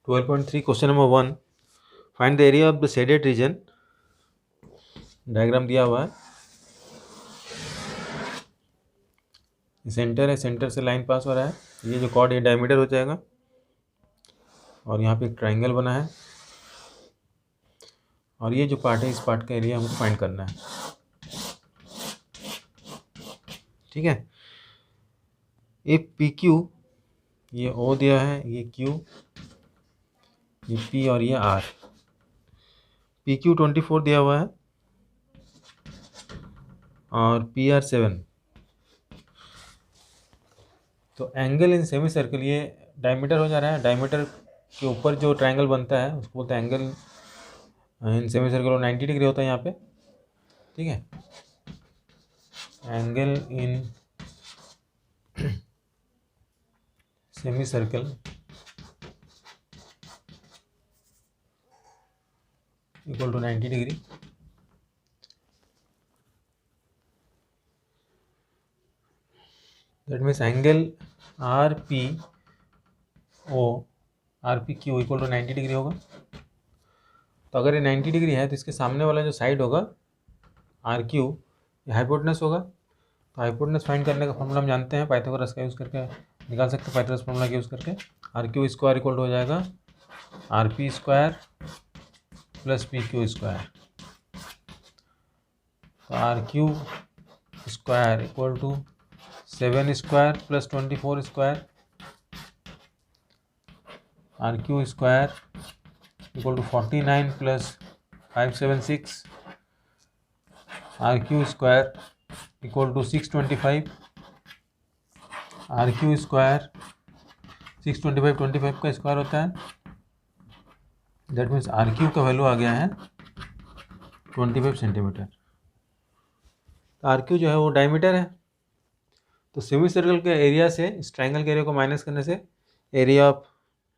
12.3 question number 1, find the area of the shaded reason. Diagram दिया हुआ है, centre है, सेंटर से लाइन पास हो रहा है, ये जो कॉर्ड ये डायमीटर हो जाएगा और यहाँ पे एक ट्राइंगल बना है और ये जो पार्ट है इस पार्ट का एरिया हमको फाइंड करना है। ठीक है, ये पी क्यू, ये ओ दिया है, ये क्यू, ये पी और ये आर। पी क्यू 24 दिया हुआ है और पी आर 7। तो एंगल इन सेमी सर्कल, ये डायमीटर हो जा रहा है, डायमीटर के ऊपर जो ट्रायंगल बनता है उसको बोलते हैं angle in semi circle, 90 degree होता है यहाँ पे। ठीक है, angle in semi circle equal to 90 degree. That means angle R P O, R P Q equal to 90 degree होगा। तो अगर ये 90 डिग्री है तो इसके सामने वाला जो साइड होगा आर क्यू, ये हाइपोटेनस होगा। तो हाइपोटेनस फाइंड करने का फॉर्मूला हम जानते हैं, पाइथागोरस का यूज़ करके निकाल सकते हैं, पाइथागोरस फॉर्मूला का यूज़ करके। R Q square equal to हो जाएगा R P square plus P Q square. तो R Q square equal to 7 square plus 24 square, R Q square equal to 49 plus 576, R Q square equal to 625, R Q square 625 का square होता है। That means R Q का value आ गया है 25 centimetre. तो R Q जो है वो डायमीटर है। तो सेमी सर्कल के एरिया से इस ट्रायंगल के एरिया को माइनस करने से एरिया ऑफ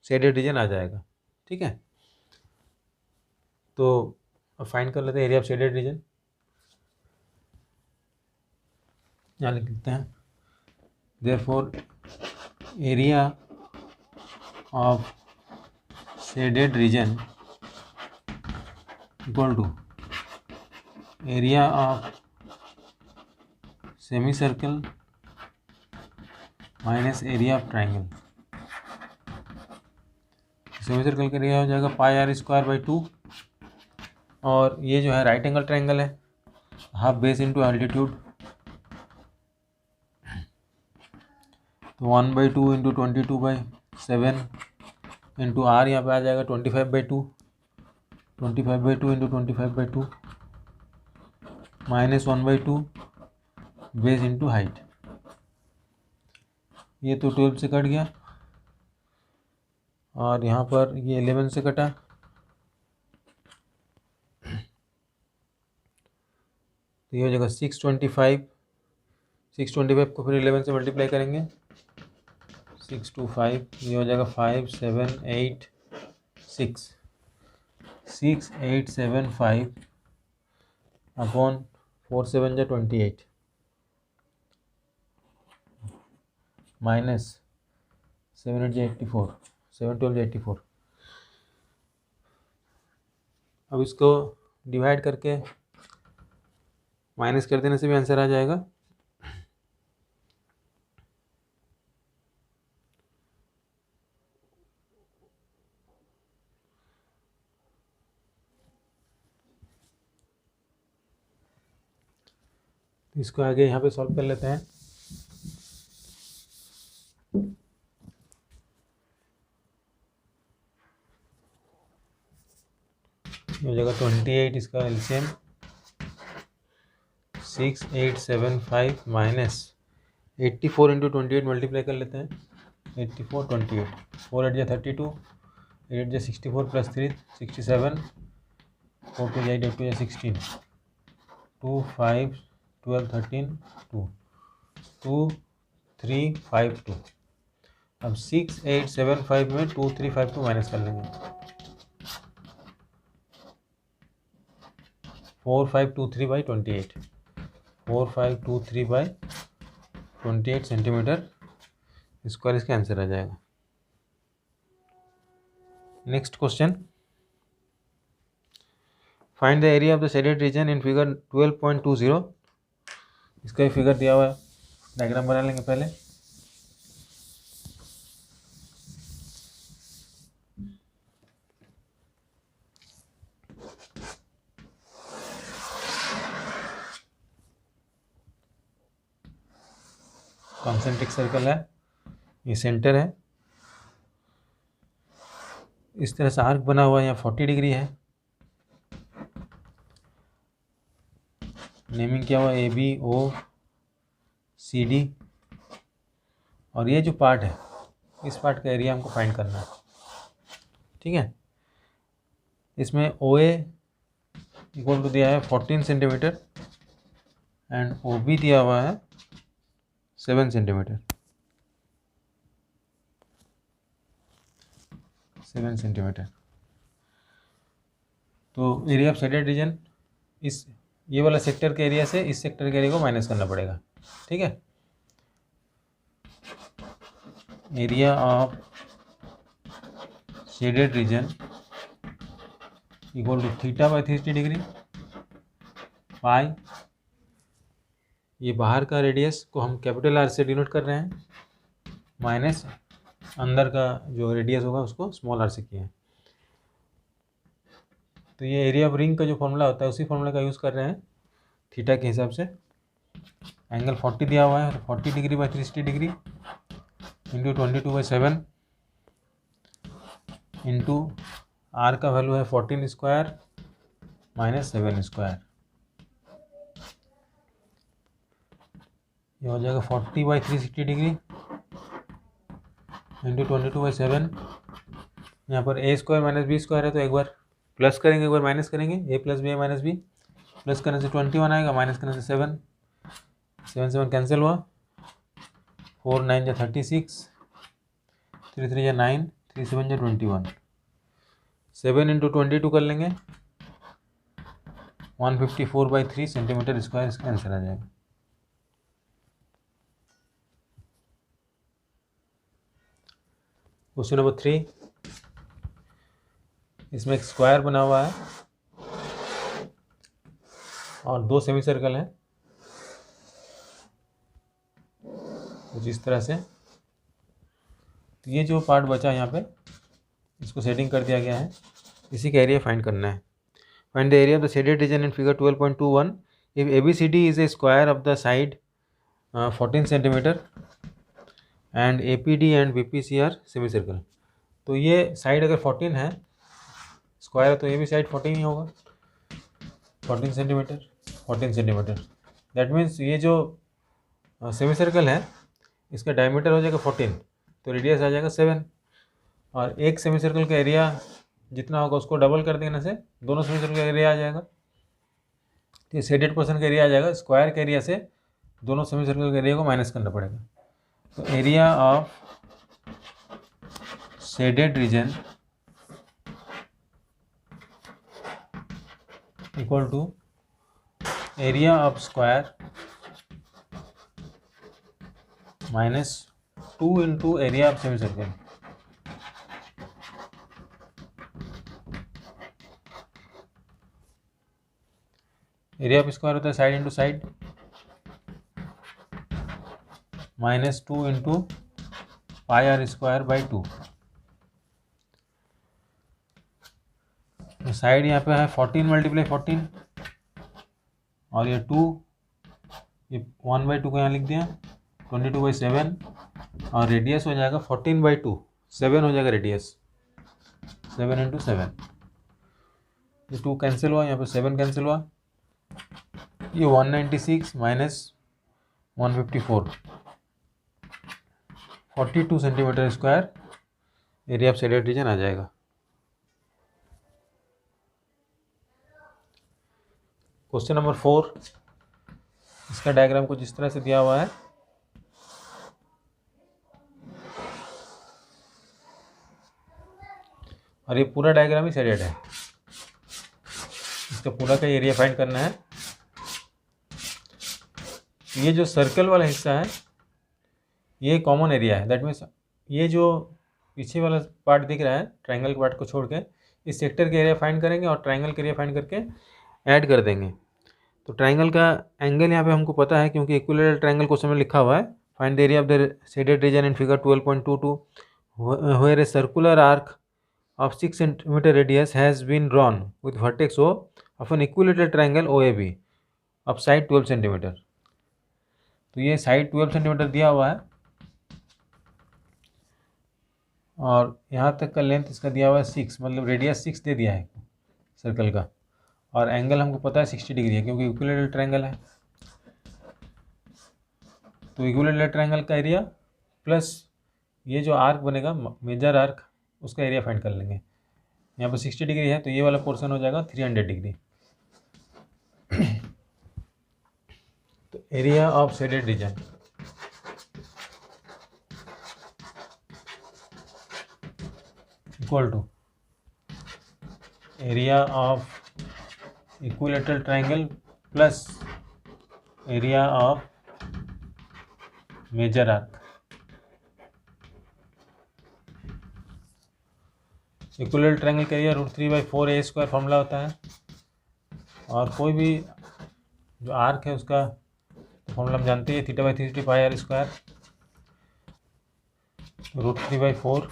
शेडेड रीजन आ जाएगा। ठीक है, तो अब फाइंड कर लेते हैं एरिया ऑफ शेडेड रीजन। यहाँ लिख लेते हैं, therefore area of shaded region equal to area of semi circle minus area of triangle. Semi circle का एरिया हो जाएगा पाई आर स्क्वायर बाई 2 और ये जो है राइट एंगल ट्राइंगल है, हाफ बेस इंटू एल्टीट्यूड। तो 1/2 इंटू 22/7 इंटू आर यहाँ पे आ जाएगा 25/2, 25/2 into 25/2 minus 1/2 base into height. ये तो 12 से कट गया और यहाँ पर ये 11 से कटा। तो ये हो जाएगा 625 को फिर 11 से मल्टीप्लाई करेंगे, 625, ये हो जाएगा 5786, 6875 अपॉन 4 7 जा 28 माइनस 7 8 जा 84, 7 12 जा 84। अब इसको डिवाइड करके माइनस कर देने से भी आंसर आ जाएगा। इसको आगे यहाँ पे सॉल्व कर लेते हैं। हो जाएगा 28, इसका एलसीएम 6875 माइनस 84 इंटू 28 मल्टीप्लाई कर लेते हैं, 84 28, 4 8 जा 32, 8 जा 64 प्लस 3 67, 4 2 8 8 2 जा 16, 2 5 12 13 2 2 3 5 2। अब 6875 में 2 3 5 2 माइनस कर लेंगे, 4523/28, 4523/28 सेंटीमीटर स्क्वायर इसका आंसर आ जाएगा। Next question, find the area of the shaded region in figure 12.20। इसका भी फिगर दिया हुआ है, डायग्राम बना लेंगे पहले। कॉन्सेंट्रिक सर्कल है, ये सेंटर है, इस तरह से आर्क बना हुआ है, यहाँ 40 डिग्री है, नेमिंग क्या हुआ A B O C D, और ये जो पार्ट है इस पार्ट का एरिया हमको फाइंड करना है, ठीक है। इसमें ओ ए इक्वल टू दिया है 14 सेंटीमीटर एंड ओ बी दिया हुआ है 7 सेंटीमीटर, 7 सेंटीमीटर। तो एरिया ऑफ शेडेड रीजन, इस ये वाला सेक्टर के एरिया से इस सेक्टर के एरिया को माइनस करना पड़ेगा, ठीक है। Area of shaded region equal to theta by 360 degree pi, ये बाहर का रेडियस को हम कैपिटल आर से डिनोट कर रहे हैं, माइनस अंदर का जो रेडियस होगा उसको स्मॉल आर से किया है। तो ये एरिया ऑफ रिंग का जो फॉर्मूला होता है उसी फॉर्मूला का यूज़ कर रहे हैं थीटा के हिसाब से। एंगल 40 दिया हुआ है, 40 degree by 360 degree into 22/7 into R का वैल्यू है 14 स्क्वायर माइनस 7 स्क्वायर, ये हो जाएगा 40/360 डिग्री इंटू 22/7। यहाँ पर ए स्क्वायर माइनस बी स्क्वायर है, तो एक बार प्लस करेंगे एक बार माइनस करेंगे, A plus B minus B, plus करने से 21 आएगा, माइनस करने से 7, 7 कैंसिल हुआ, 4 9 जा 36, 3 3 जा 9, 3 7 जा 21, 7 इंटू 22 कर लेंगे, 154/3 सेंटीमीटर स्क्वायर इसका आंसर आ जाएगा। क्वेश्चन नंबर 3, इसमें एक स्क्वायर बना हुआ है और 2 सेमी सर्कल हैं कुछ इस तरह से। तो ये जो पार्ट बचा यहाँ पे इसको शेडिंग कर दिया गया है, इसी का एरिया फाइंड करना है। Find the area of the shaded region in figure 12.21 if ABCD is a square of the side 14 centimetre and APD and BPC are semi circle. तो ये साइड अगर 14 है, स्क्वायर है, तो ये भी साइड 14 ही होगा, 14 सेंटीमीटर 14 सेंटीमीटर। दैट मीन्स ये जो सेमी सर्कल है इसका डायमीटर हो जाएगा 14, तो रेडियस आ जाएगा 7, और एक सेमी सर्कल का एरिया जितना होगा उसको डबल कर देने से दोनों सेमी सर्कल का एरिया आ जाएगा। तो शेडेड पोर्शन का एरिया आ जाएगा, स्क्वायर के एरिया से दोनों सेमी सर्कल के एरिया को माइनस करना पड़ेगा। तो area of shaded region equal to area of square minus 2 into area of semi circle. Area of square होता है side into side, minus 2 into pi are square by 2। तो side यहाँ पे है 14 मल्टीप्लाई 14 और ये 2, ये 1/2 को यहाँ लिख दिया, 22/7 और रेडियस हो जाएगा 14/2, 7 हो जाएगा रेडियस, 7 इंटू 7। ये 2 कैंसिल हुआ, यहाँ पे 7 कैंसिल हुआ, ये 196 minus 154, 42 centimetre square area of shaded region आ जाएगा। क्वेश्चन नंबर 4, इसका डायग्राम कुछ इस तरह से दिया हुआ है। और ये पूरा डायग्राम ही शेडेड है, इसका पूरा का एरिया फाइंड करना है। ये जो सर्कल वाला हिस्सा है ये कॉमन एरिया है, दैट मीन्स ये जो पीछे वाला पार्ट दिख रहा है ट्राइंगल के पार्ट को छोड़ के, इस सेक्टर के एरिया फाइंड करेंगे और ट्राइंगल के एरिया फाइंड करके ऐड कर देंगे। तो ट्राइंगल का एंगल यहाँ पे हमको पता है क्योंकि इक्विलेटरल ट्राइंगल क्वेश्चन में लिखा हुआ है, find the area of the shaded region in figure 12.22 where a circular arc of 6 cm radius has been drawn with vertex O of an equilateral triangle OAB of side 12 cm। तो ये side 12 centimetre दिया हुआ है और यहाँ तक का length इसका दिया हुआ है 6, मतलब रेडियस 6 दे दिया है सर्कल का, और एंगल हमको पता है 60 डिग्री है क्योंकि इक्विलेटरल ट्रायंगल है। तो इक्विलेटरल ट्रायंगल का एरिया प्लस ये जो आर्क बनेगा मेजर आर्क, उसका एरिया फाइंड कर लेंगे। यहाँ पर 60 डिग्री है तो ये वाला पोर्शन हो जाएगा 300 डिग्री। तो area of shaded region equal to area of equilateral triangle plus area of major arc. Equilateral triangle का एरिया √3/4a² फॉर्मूला होता है, और कोई भी जो आर्क है उसका फॉर्मूला हम जानते हैं, θ/360 πr²। √3/4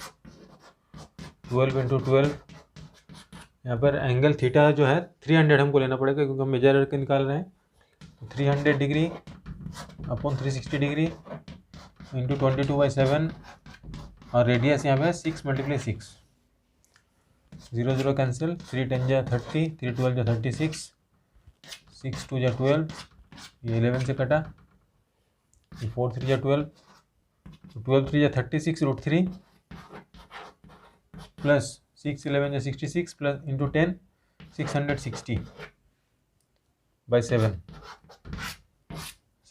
12 × 12। यहाँ पर एंगल थीटा जो है 300 हमको लेना पड़ेगा क्योंकि हम मेजर आर्क निकाल रहे हैं। तो 300 डिग्री अपॉन 360 डिग्री इंटू 22/7, और रेडियस यहाँ पे 6 × 6, 0 0 कैंसिल, 3 10 जा 30, 3 12 जा 36, 6 2 जा 12, ये 11 से कटा, 4 3 जा 12, 12 3 जा 36 √3 प्लस 6 11 जा 66 plus into 10 660/7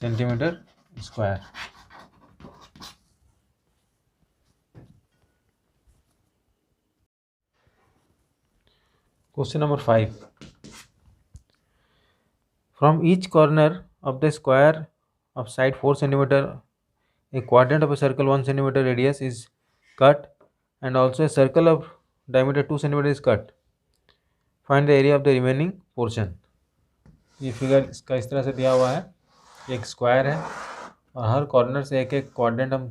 centimetre square. Question number 5. From each corner of the square of side 4 cm, a quadrant of a circle 1 cm radius is cut, and also a circle of diameter 2 cm is cut. Find the area of the remaining portion. ये figure इसका इस तरह से दिया हुआ है, एक square है और हर कॉर्नर से एक एक क्वाड्रेंट हम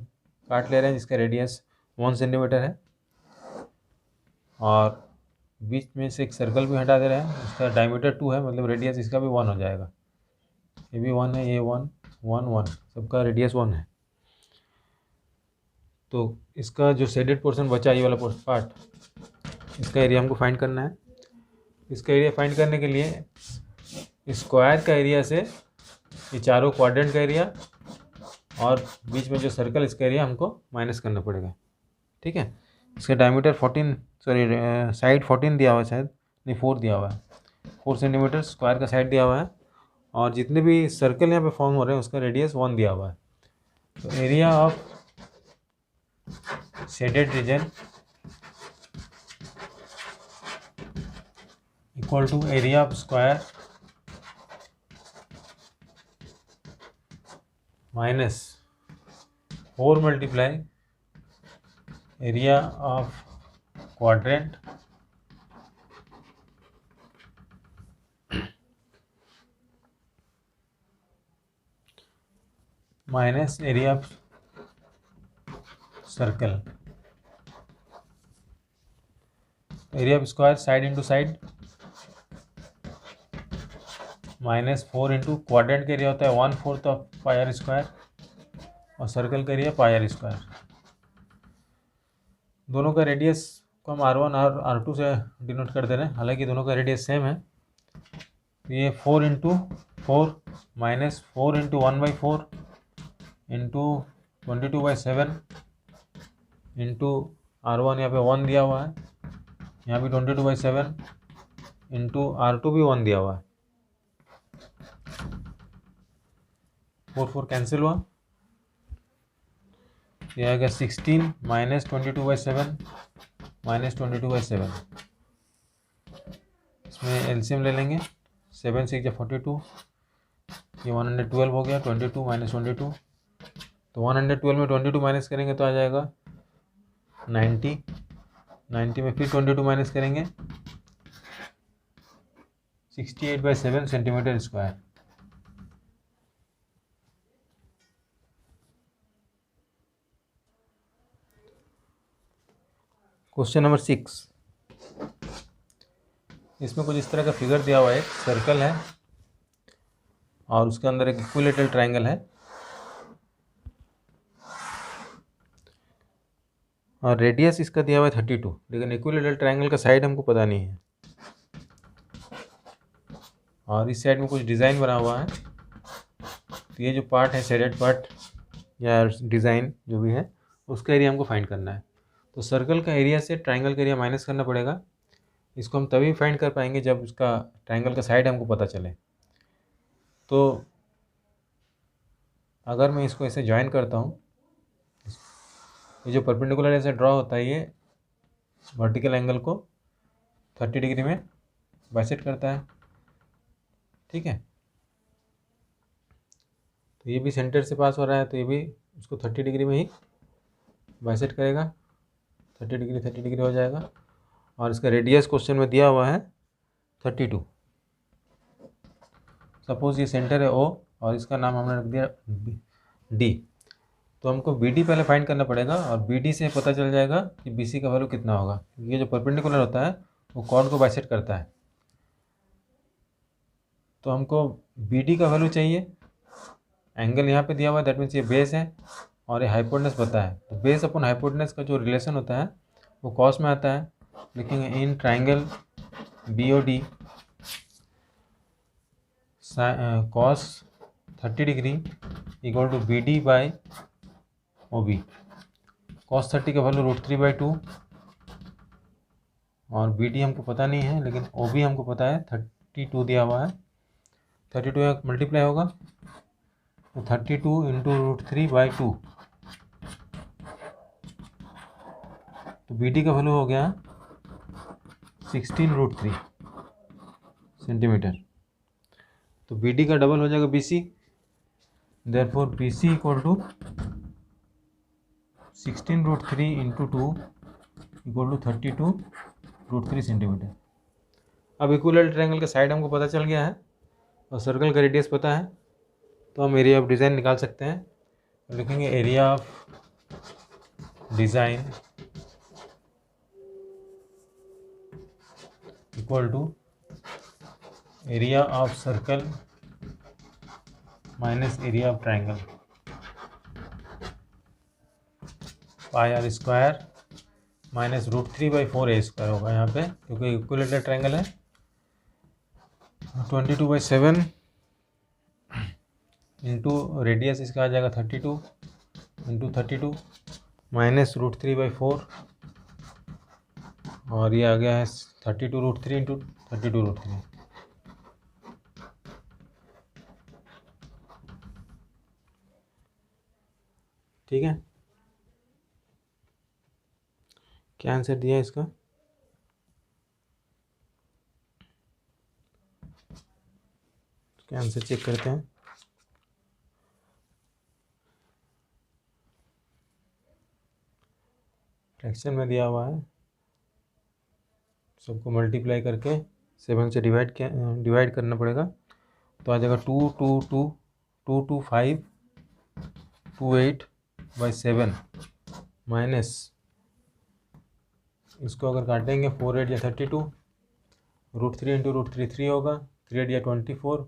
काट ले रहे हैं जिसका रेडियस 1 सेंटीमीटर है, और बीच में से एक सर्कल भी हटा दे रहे हैं, उसका डायमीटर 2 है, मतलब रेडियस इसका भी 1 हो जाएगा। ये भी 1 है, ये 1 1 1, सबका रेडियस 1 है। तो इसका जो शेडेड पोर्शन बचा, ये वाला पार्ट, इसका एरिया हमको फाइंड करना है। इसका एरिया फाइंड करने के लिए स्क्वायर का एरिया से ये चारों क्वाड्रेंट का एरिया और बीच में जो सर्कल, इसका एरिया हमको माइनस करना पड़ेगा। ठीक है, इसका डायमीटर 14, सॉरी साइड 14 दिया हुआ है, शायद नहीं 4 दिया हुआ है, 4 सेंटीमीटर स्क्वायर का साइड दिया हुआ है, और जितने भी सर्कल यहाँ पे फॉर्म हो रहे हैं उसका रेडियस 1 दिया हुआ है। तो area of shaded region equal to area of square minus 4 multiply area of quadrant minus area of circle. Area of square side into side minus 4 into quadrant का एरिया होता है 1/4 ऑफ πr² और circle का area πr²। दोनों का radius को हम r1 और r2 से डिनोट कर दे रहे हैं, हालांकि दोनों का रेडियस सेम है। तो ये 4 into 4 minus 4 into 1/4 into 22/7 into r1 यहाँ पे 1 दिया हुआ है, यहाँ भी 22/7 इंटू r2 भी 1 दिया हुआ है, 4 4 कैंसिल हुआ, यह आएगा 16 माइनस 22/7 माइनस 22/7। इसमें एलसीएम ले लेंगे, 7 6 42, ये 112 हो गया, 22 माइनस 22, तो 112 में 22 माइनस करेंगे तो आ जाएगा 90, 90 में फिर 22 माइनस करेंगे, 68/7 सेंटीमीटर स्क्वायर। क्वेश्चन नंबर 6, इसमें कुछ इस तरह का फिगर दिया हुआ है, एक सर्कल है और उसके अंदर एक इक्विलेटरल ट्रायंगल है और रेडियस इसका दिया हुआ है 32, लेकिन इक्विलेटरल ट्रायंगल का साइड हमको पता नहीं है और इस साइड में कुछ डिज़ाइन बना हुआ है। तो ये जो पार्ट है, शेडेड पार्ट या डिज़ाइन जो भी है, उसका एरिया हमको फाइंड करना है। तो सर्कल का एरिया से ट्रायंगल का एरिया माइनस करना पड़ेगा। इसको हम तभी फाइंड कर पाएंगे जब उसका ट्रायंगल का साइड हमको पता चले। तो अगर मैं इसको ऐसे ज्वाइन करता हूँ, ये जो परपेंडिकुलर ऐसे ड्रॉ होता है, ये वर्टिकल एंगल को 30 डिग्री में बाइसेक्ट करता है, ठीक है। तो ये भी सेंटर से पास हो रहा है, तो ये भी उसको 30 डिग्री में ही बाइसेक्ट करेगा, 30 डिग्री हो जाएगा। और इसका रेडियस क्वेश्चन में दिया हुआ है 32। सपोज ये सेंटर है O और इसका नाम हमने रख दिया D। तो हमको BD पहले फाइंड करना पड़ेगा और BD से पता चल जाएगा कि BC का वैल्यू कितना होगा। ये जो परपेंडिकुलर होता है वो कॉर्ड को बाइसेक्ट करता है। तो हमको BD का वैल्यू चाहिए, एंगल यहाँ पे दिया हुआ है, दैट मीन्स ये बेस है और ये हाइपोटेनस पता है। तो बेस अपॉन हाइपोटेनस का जो रिलेशन होता है वो कॉस में आता है। लिखेंगे in triangle BOD cos 30 degree equal to BD by OB। Cos 30 का वैल्यू √3/2 और BD हमको पता नहीं है, लेकिन OB हमको पता है, 32 दिया हुआ है। 32 यहाँ मल्टीप्लाई होगा तो 32 इंटू √3/2, तो BD का वैल्यू हो गया 16√3 सेंटीमीटर। तो BD का डबल हो जाएगा BC, therefore BC equal to 16√3 into 2 equal to 32√3 centimetre. अब इक्विलेटरल ट्रायंगल का साइड हमको पता चल गया है और सर्कल का रेडियस पता है, तो हम एरिया ऑफ डिज़ाइन निकाल सकते हैं। लिखेंगे area of design equal to area of circle minus area of triangle, πr square minus √3/4a² होगा यहाँ पे, क्योंकि इक्विलेटरल ट्रायंगल है। 22/7 इंटू रेडियस इसका आ जाएगा 32 इंटू 32 माइनस √3/4 और ये आ गया है 32√3 इंटू 32√3। ठीक है, क्या आंसर दिया इसका? क्या आंसर चेक करते हैं। फ्रैक्शन में दिया हुआ है, सबको मल्टीप्लाई करके 7 से डिवाइड करना पड़ेगा। तो आ जाएगा 22528/7 माइनस, इसको अगर काटेंगे 4/8 या 32, √3 इंटू √3 3 होगा, 3/8 या 24,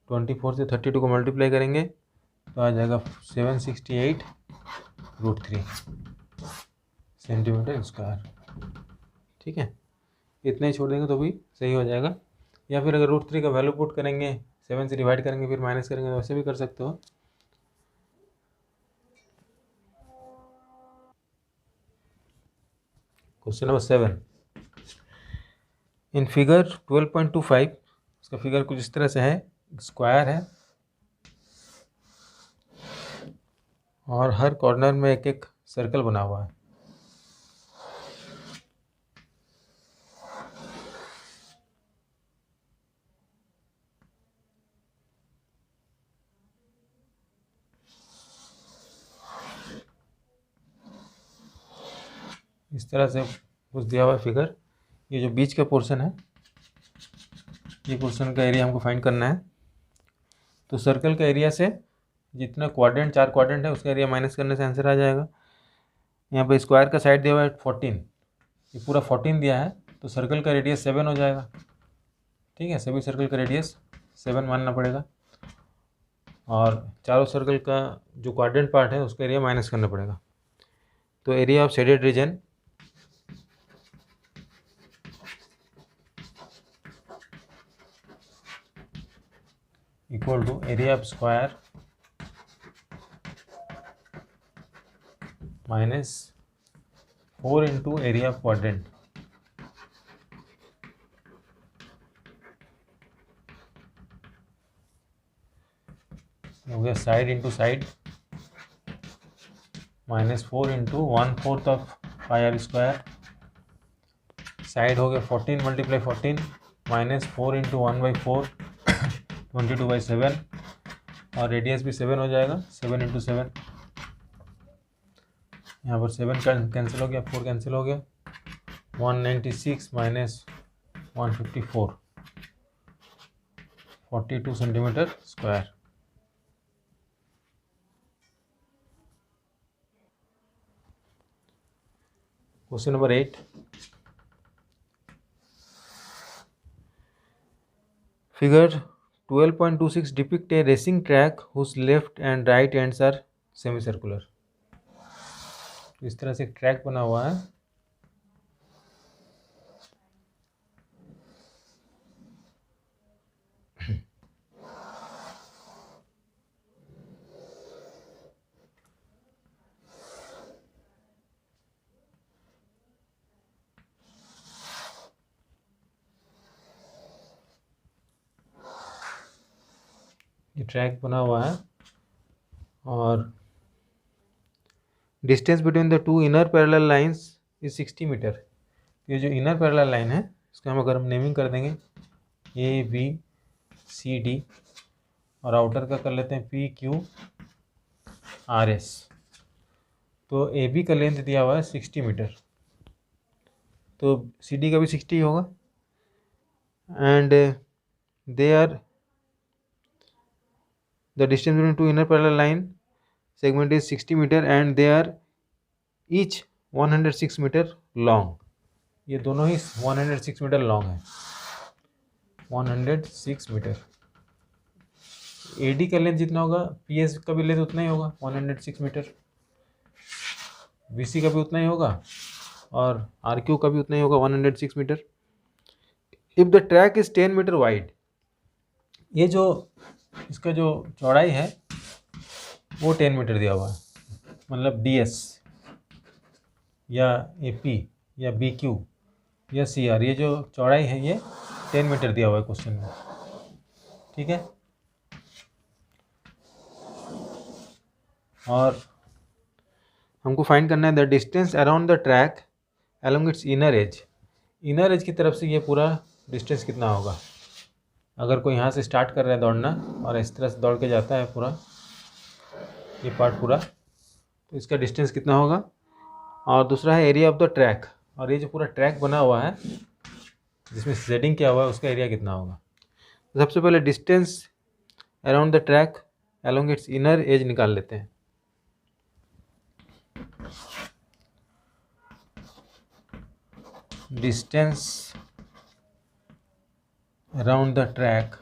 24 से 32 को मल्टीप्लाई करेंगे तो आ जाएगा 768√3 सेंटीमीटर स्क्वायर। ठीक है, इतना ही छोड़ देंगे तो भी सही हो जाएगा, या फिर अगर √3 का वैल्यू पुट करेंगे, 7 से डिवाइड करेंगे फिर माइनस करेंगे, तो वैसे भी कर सकते हो। क्वेश्चन नंबर 7, इन फिगर 12.25, इसका फिगर कुछ इस तरह से है, स्क्वायर है और हर कॉर्नर में एक एक सर्कल बना हुआ है। इस तरह से कुछ दिया हुआ है फिगर। ये जो बीच का पोर्शन है, ये पोर्शन का एरिया हमको फाइंड करना है। तो सर्कल का एरिया से जितना क्वाड्रेंट, 4 क्वाड्रेंट है, उसका एरिया माइनस करने से आंसर आ जाएगा। यहाँ पे स्क्वायर का साइड दिया हुआ है 14, ये पूरा 14 दिया है, तो सर्कल का रेडियस 7 हो जाएगा। ठीक है, सभी सर्कल का रेडियस 7 मानना पड़ेगा, और चारों सर्कल का जो क्वाड्रेंट पार्ट है उसका एरिया माइनस करना पड़ेगा। तो area of shaded region equal to area of square minus 4 into area of quadrant. हो गया side into side, -4 into 1/4 of pi are square. Side हो गया 14 × 14 -4 इंटू 1/4 22/7, और रेडियस भी 7 हो जाएगा, 7 इंटू 7। यहाँ पर 7 कैंसिल हो गया, 4 कैंसिल हो गया, 196 minus 154, 42 centimetre square. Question number 8, figure 12.26 depict a racing track whose left end right ends are semi circular. इस तरह से एक ट्रैक बना हुआ है, ये ट्रैक बना हुआ है, और distance between the two inner parallel lines is 60 metre. ये जो इनर पैरेलल लाइन है, इसका अगर हम नेमिंग कर देंगे ABCD, और आउटर का कर लेते हैं PQRS। तो AB का लेंथ दिया हुआ है 60 मीटर, तो CD का भी 60 होगा, and they are the distance between two inner parallel line segment is 60 meter and they are each 106 meter long। ये दोनों ही 106 मीटर लॉन्ग है, 106 मीटर। AD का लेंथ जितना होगा, PS का भी लेंथ उतना ही होगा, 106 मीटर। BC का भी उतना ही होगा, और RQ का भी उतना ही होगा, 106 metre. If the track is 10 metre wide, ये जो इसका जो चौड़ाई है वो 10 मीटर दिया हुआ है, मतलब DS या AP या BQ या CR, ये जो चौड़ाई है ये 10 मीटर दिया हुआ है क्वेश्चन में। ठीक है, और हमको फाइंड करना है the distance around the track along its inner as. Inner as की तरफ से ये पूरा डिस्टेंस कितना होगा। अगर कोई यहाँ से स्टार्ट कर रहा है दौड़ना और इस तरह से दौड़ के जाता है पूरा ये पार्ट पूरा, तो इसका डिस्टेंस कितना होगा। और दूसरा है एरिया ऑफ द ट्रैक, और ये जो पूरा ट्रैक बना हुआ है जिसमें शेडिंग किया हुआ है उसका एरिया कितना होगा। तो सबसे पहले distance around the track along its inner edge निकाल लेते हैं। Distance around the track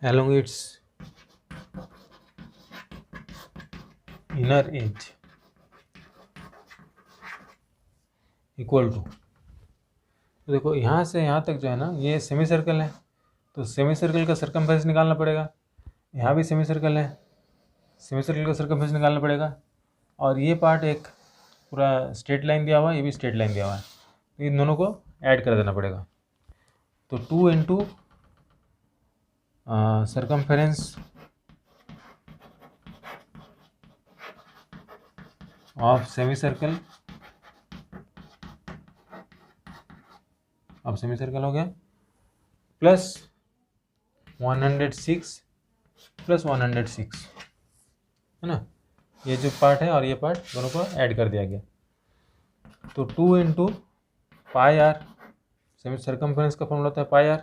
along its inner edge equal to, तो देखो यहाँ से यहाँ तक जो है ना ये सेमी सर्कल है, तो सेमी सर्कल का सर्कमफेरेंस निकालना पड़ेगा। यहाँ भी सेमी सर्कल है, सेमी सर्कल का सर्कमफेरेंस निकालना पड़ेगा। और ये पार्ट एक पूरा स्ट्रेट लाइन दिया हुआ है, ये भी स्ट्रेट लाइन दिया हुआ है, तो इन दोनों को ऐड कर देना पड़ेगा। तो 2 into circumference of semi circle, अब सेमी सर्कल हो गया, प्लस 106 प्लस 106 है ना, ये जो पार्ट है और ये पार्ट दोनों को ऐड कर दिया गया। तो 2 into pi r, semi circumference का फॉर्मूला होता है पाई आर,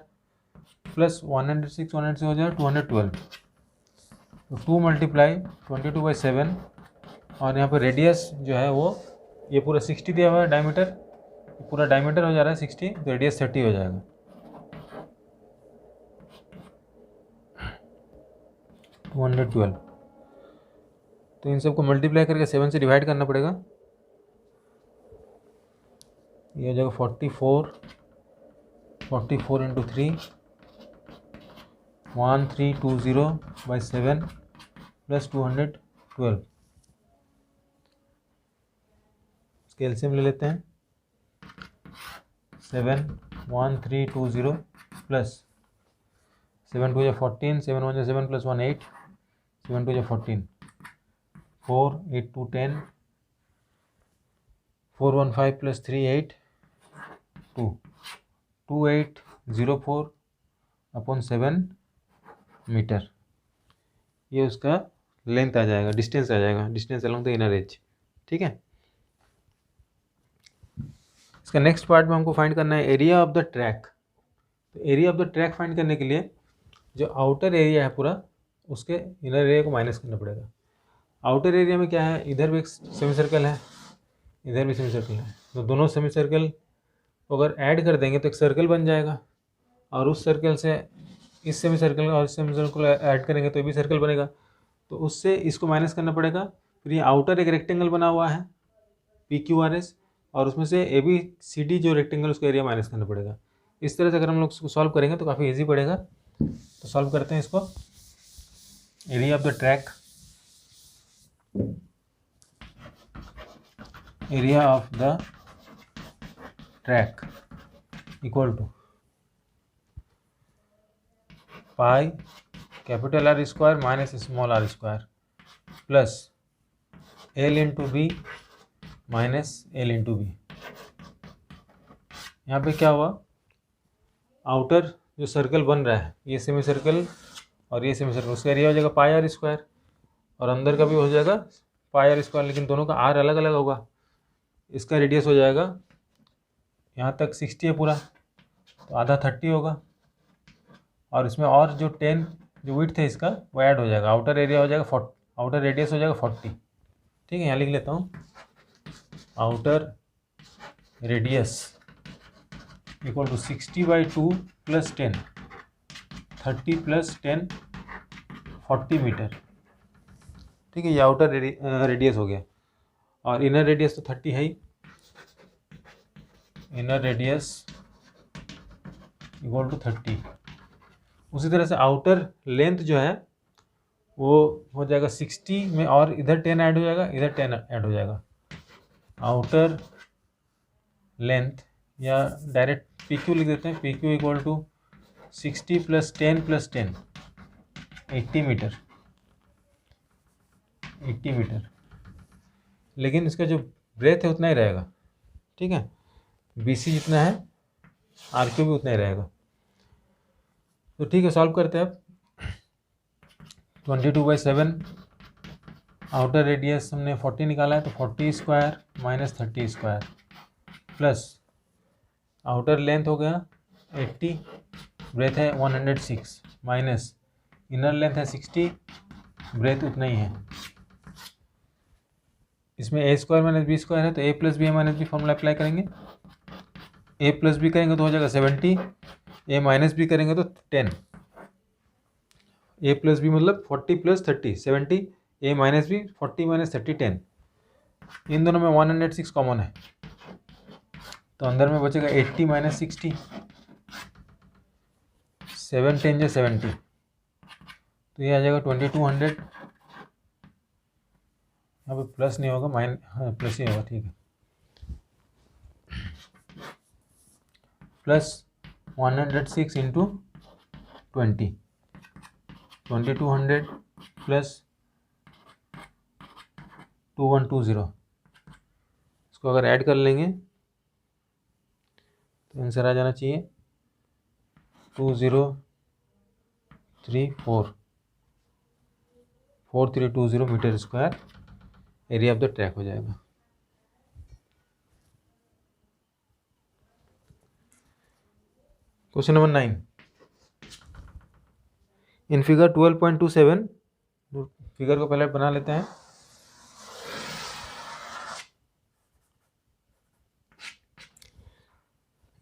प्लस 106 हो जाएगा 212। तो 2 मल्टीप्लाई 22/7, और यहाँ पर रेडियस जो है वो ये पूरा 60 दिया हुआ है डायमीटर, पूरा डायमीटर हो जा रहा है 60, तो रेडियस 30 हो जाएगा। 212, तो इन सबको मल्टीप्लाई करके 7 से डिवाइड करना पड़ेगा। ये हो जाएगा 44 इंटू 3, 1320/7 प्लस 212। कैल्शियम ले लेते हैं। 71320 प्लस 7 2 14, 7 1 7 प्लस 1 8, 7 2 14, 4 8 2 10, 4 1 5 प्लस 3 8 2, 2804/7 मीटर। ये उसका लेंथ आ जाएगा, डिस्टेंस आ जाएगा, distance along the inner as. ठीक है। इसका नेक्स्ट पार्ट में हमको फाइंड करना है एरिया ऑफ द ट्रैक। तो area of the track find करने के लिए जो आउटर एरिया है पूरा, उसके इनर एरिया को माइनस करना पड़ेगा। आउटर एरिया में क्या है, इधर भी एक सेमी सर्कल है, इधर भी सेमी सर्कल है, तो दोनों सेमी सर्कल को अगर ऐड कर देंगे तो एक सर्कल बन जाएगा, और उस सर्कल से इस सेमी सर्कल और इस सेमी सर्कल ऐड करेंगे तो ये भी सर्कल बनेगा, तो उससे इसको माइनस करना पड़ेगा। फिर ये आउटर एक रेक्टेंगल बना हुआ है PQRS, और उसमें से ABCD जो रेक्टेंगल उसका एरिया माइनस करना पड़ेगा। इस तरह से अगर हम लोग इसको सॉल्व करेंगे तो काफ़ी इजी पड़ेगा। तो सॉल्व करते हैं इसको। Area of the track, area of the track equal to pi capital R square minus small r square plus L into B minus L into B. यहाँ पे क्या हुआ, आउटर जो सर्कल बन रहा है, ये सेमी सर्कल और ये सेमी सर्कल, उसका एरिया हो जाएगा पाई R स्क्वायर, और अंदर का भी हो जाएगा पाई R स्क्वायर, लेकिन दोनों का R अलग अलग होगा। इसका रेडियस हो जाएगा यहाँ तक 60 है पूरा, तो आधा 30 होगा, और इसमें और जो 10 जो विड्थ है इसका वो ऐड हो जाएगा। आउटर एरिया हो जाएगा 40, आउटर रेडियस हो जाएगा 40। ठीक है, यहाँ लिख लेता हूँ, outer radius equal to 60/2 plus 10, 30 plus 10 40 metre. ठीक है, ये आउटर रेडियस हो गया, और इनर रेडियस तो 30 है ही। Inner radius equal to 30। उसी तरह से आउटर लेंथ जो है वो हो जाएगा 60 में, और इधर 10 ऐड हो जाएगा, इधर 10 ऐड हो जाएगा। आउटर लेंथ, या डायरेक्ट PQ लिख देते हैं, PQ equal to 60 plus 10 plus 10, 80 metre. 80 metre, लेकिन इसका जो ब्रेथ है उतना ही रहेगा। ठीक है, BC जितना है RQ भी उतना ही रहेगा। तो ठीक है, सॉल्व करते हैं अब। 22/7, आउटर रेडियस हमने 40 निकाला है, तो 40 square minus 30 square plus outer length हो गया 80, ब्रेथ है 106 माइनस इनर लेंथ है 60, ब्रेथ उतना ही है। इसमें A square minus B square है, तो A plus B minus B formula apply करेंगे। A प्लस B करेंगे तो हो जाएगा 70, A माइनस B करेंगे तो 10। A प्लस B मतलब 40 plus 30 70, A minus B 40 minus 30 10। इन दोनों में 106 कॉमन है, तो अंदर में बचेगा 80 माइनस 60, 7 10 70, तो ये आ जाएगा 2200। यहाँ पे प्लस नहीं होगा, हाँ प्लस ही होगा। ठीक है, प्लस 106 इंटू 20, 2200 प्लस 2120। इसको अगर ऐड कर लेंगे तो आंसर आ जाना चाहिए 2034 4320 metre square area of the track हो जाएगा। Question number 9, in figure 12.27, figure को पहले बना लेते हैं।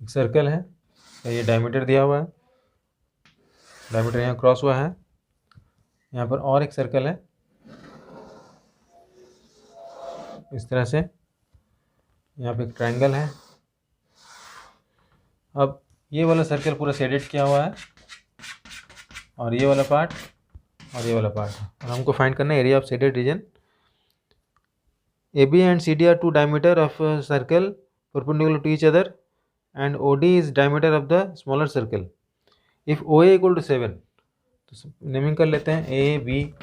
एक सर्कल है, ये डायमीटर दिया हुआ है, डायमीटर यहाँ क्रॉस हुआ है। यहाँ पर और एक सर्कल है इस तरह से, यहाँ पे एक ट्रायंगल है। अब ये वाला सर्कल पूरा शेडेड किया हुआ है, और ये वाला पार्ट और ये वाला पार्ट, और हमको फाइंड करना है area of shaded reason. AB and CD are two diameter of a circle perpendicular to each other, and OD is diameter of the smaller circle. If OA equal to 7, तो naming कर लेते हैं A B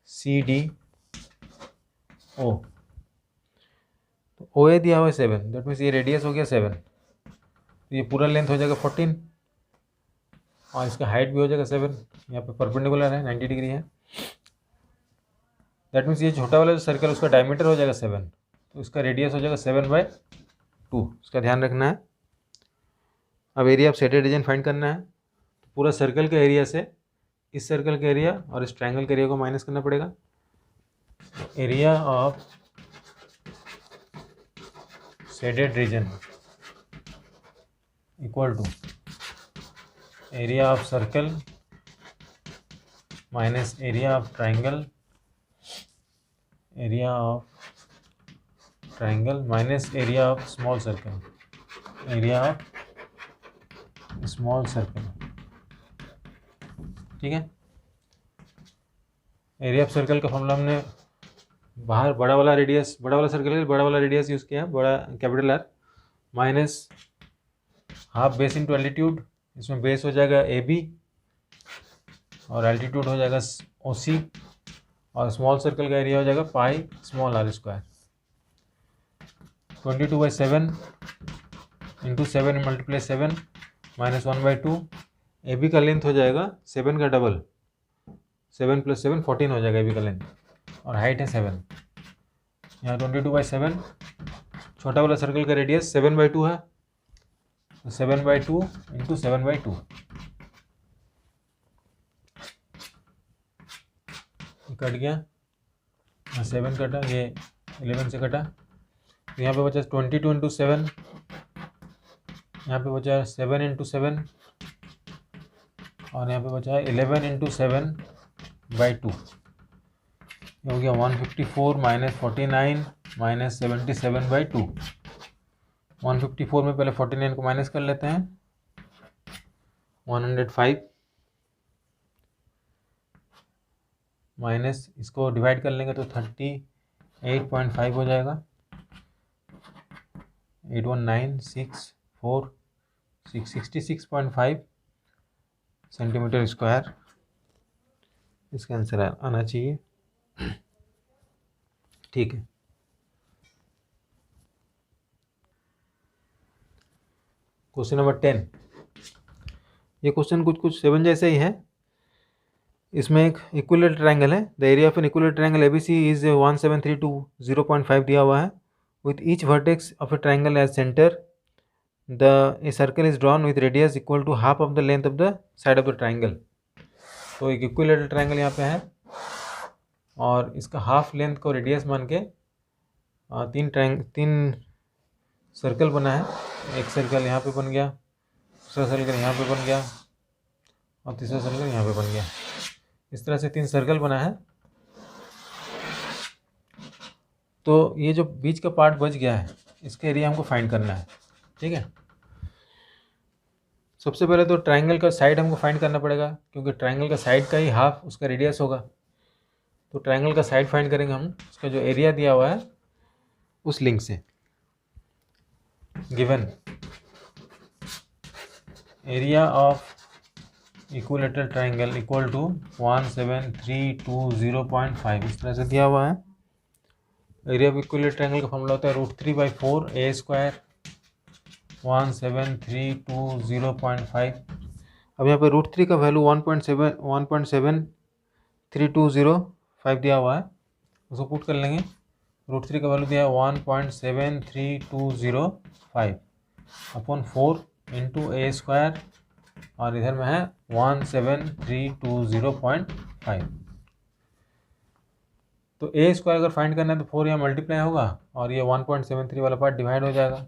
C D O। तो OA दिया हुआ है 7, that means ये radius हो गया 7, तो ये पूरा लेंथ हो जाएगा 14, और इसका हाइट भी हो जाएगा 7। यहाँ पे परपेंडिकुलर है, 90 डिग्री है, दैट मीन्स ये छोटा वाला जो सर्कल उसका डायमीटर हो जाएगा 7, तो इसका रेडियस हो जाएगा 7/2। इसका ध्यान रखना है। अब area of shaded reason find करना है, तो पूरा सर्कल के एरिया से इस सर्कल का एरिया और इस ट्रायंगल के एरिया को माइनस करना पड़ेगा। Area of shaded region equal to area of circle minus area of triangle, area of triangle minus area of small circle, area of small circle. ठीक है, एरिया ऑफ सर्कल का formula हमने बाहर बड़ा वाला रेडियस, बड़ा वाला सर्कल है, बड़ा वाला रेडियस यूज़ किया, बड़ा capital R, minus half base into altitude, इसमें बेस हो जाएगा AB और एल्टीट्यूड हो जाएगा OC, और स्मॉल सर्कल का एरिया हो जाएगा pi small r square. 22/7 into 7 multiply 7 minus 1/2। AB का लेंथ हो जाएगा 7 का डबल, 7 + 7 14 हो जाएगा AB का लेंथ, और हाइट है 7। यहाँ 22/7, छोटा वाला सर्कल का रेडियस 7/2 है, तो 7/2 इंटू 7/2 कट गया, 7 कटा, ये 11 से कटा, तो यहाँ पे बचा 22 इंटू 7, यहाँ पे बचा 7 इंटू 7, और यहाँ पे बचा 11 इंटू 7/2, हो गया 154 माइनस 49 माइनस 77/2। 154 में पहले 49 को माइनस कर लेते हैं, 105 माइनस इसको डिवाइड कर लेंगे तो 38.5 हो जाएगा, 81964 सेंटीमीटर स्क्वायर इसका आंसर आना चाहिए। ठीक है, क्वेश्चन नंबर 10। ये क्वेश्चन कुछ 7 जैसे ही है। इसमें एक इक्विलेटरल ट्रायंगल है, the area of an equilateral triangle ABC is 17320.5 दिया हुआ है, with each vertex of a triangle as centre, a circle is drawn with radius equal to half of the length of the side of the triangle. तो एक equilateral triangle यहाँ पे है, और इसका हाफ लेंथ को रेडियस मान के तीन सर्कल बना है। एक सर्कल यहाँ पे बन गया, दूसरा सर्कल यहाँ पे बन गया, और तीसरा सर्कल यहाँ पे बन गया। इस तरह से 3 सर्कल बना है। तो ये जो बीच का पार्ट बच गया है, इसका एरिया हमको फाइंड करना है। ठीक है, सबसे पहले तो ट्रायंगल का साइड हमको फाइंड करना पड़ेगा, क्योंकि ट्रायंगल का साइड का ही हाफ उसका रेडियस होगा। तो ट्रायंगल का साइड फाइंड करेंगे हम, उसका जो एरिया दिया हुआ है उस लिंक से। Given area of equilateral triangle equal to 17320.5, इस तरह से दिया हुआ है। एरिया ऑफ इक्विलेटरल ट्रायंगल का फॉर्मूला होता है √3/4 A², 17320.5। अब यहाँ पे √3 का वैल्यू 1.7320.5 दिया हुआ है, उसको पुट कर लेंगे। √3 का वैल्यू दिया है 1.73205 अपॉन 4 इंटू ए स्क्वायर, और इधर में है 17320.5। तो ए स्क्वायर अगर फाइंड करना है तो 4 यहाँ मल्टीप्लाई होगा और ये 1.73 वाला पार्ट डिवाइड हो जाएगा।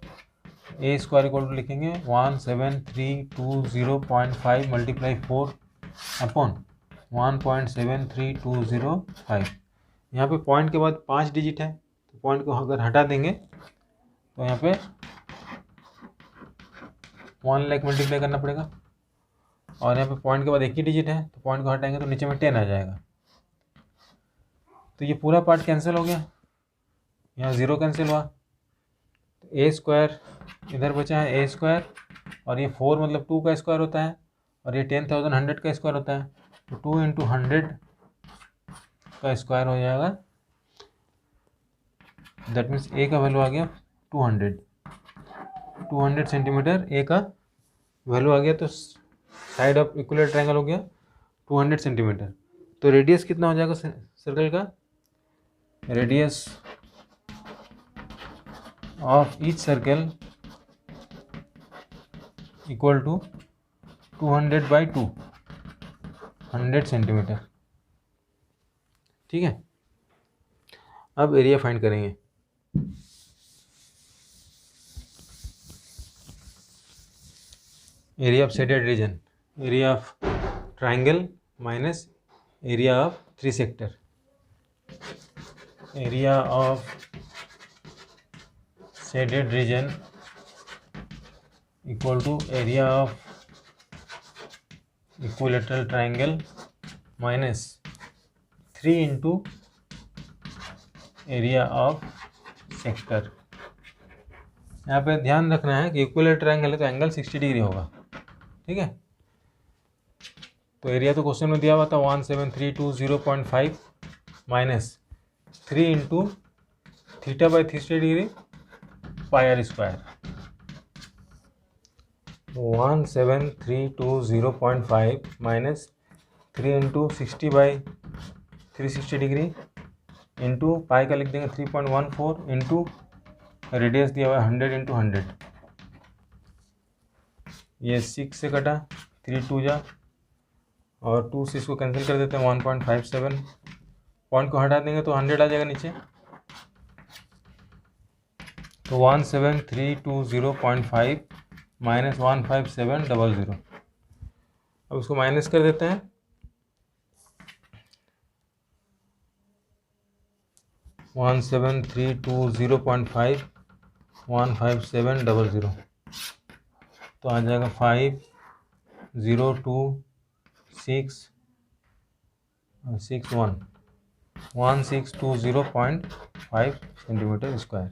ए स्क्वायर इक्वल टू लिखेंगे 17320.5 मल्टीप्लाई 4 अपॉन 1.73205। यहाँ पे पॉइंट के बाद 5 डिजिट है, तो पॉइंट को अगर हटा देंगे तो यहाँ पे 1 लाख मल्टीप्लाई करना पड़ेगा, और यहाँ पे पॉइंट के बाद एक ही डिजिट है, तो पॉइंट को हटाएंगे तो नीचे में 10 आ जाएगा। तो ये पूरा पार्ट कैंसिल हो गया, यहाँ 0 कैंसिल हुआ, तो ए स्क्वायर इधर बचा है ए स्क्वायर, और ये 4 मतलब 2 का स्क्वायर होता है, और ये 10,000 100 का स्क्वायर होता है, तो 2 इंटू 100 का स्क्वायर हो जाएगा। दैट मीन्स ए का वैल्यू आ गया 200 सेंटीमीटर ए का वैल्यू आ गया। तो साइड ऑफ इक्विलेटरल ट्रायंगल हो गया 200 सेंटीमीटर। तो रेडियस कितना हो जाएगा सर्कल का? Radius of each circle equal to 200/2, 100 centimetre. ठीक है, अब एरिया फाइंड करेंगे। Area of shaded region, area of triangle minus area of 3 sector. Area of shaded region equal to area of equilateral triangle minus 3 into area of sector. यहाँ पे ध्यान रखना है कि इक्विलेटरल ट्रायंगल है तो एंगल 60 डिग्री होगा। ठीक है, तो एरिया तो क्वेश्चन में दिया हुआ था 17320.5 minus 3 into θ/60 degree πr²। 17320.5 minus 3 into 60/360 degree into pi का लिख देंगे 3.14 इंटू रेडियस दिया हुआ है 100 इंटू 100। ये 6 से कटा, 3 2 जा, और 2 से इसको कैंसिल कर देते हैं 1.57। पॉइंट को हटा देंगे तो 100 आ जाएगा नीचे। तो 17320.5 माइनस 15700। अब उसको माइनस कर देते हैं। 17320.5 15700, तो आ जाएगा 502661 1620.5 सेंटीमीटर स्क्वायर।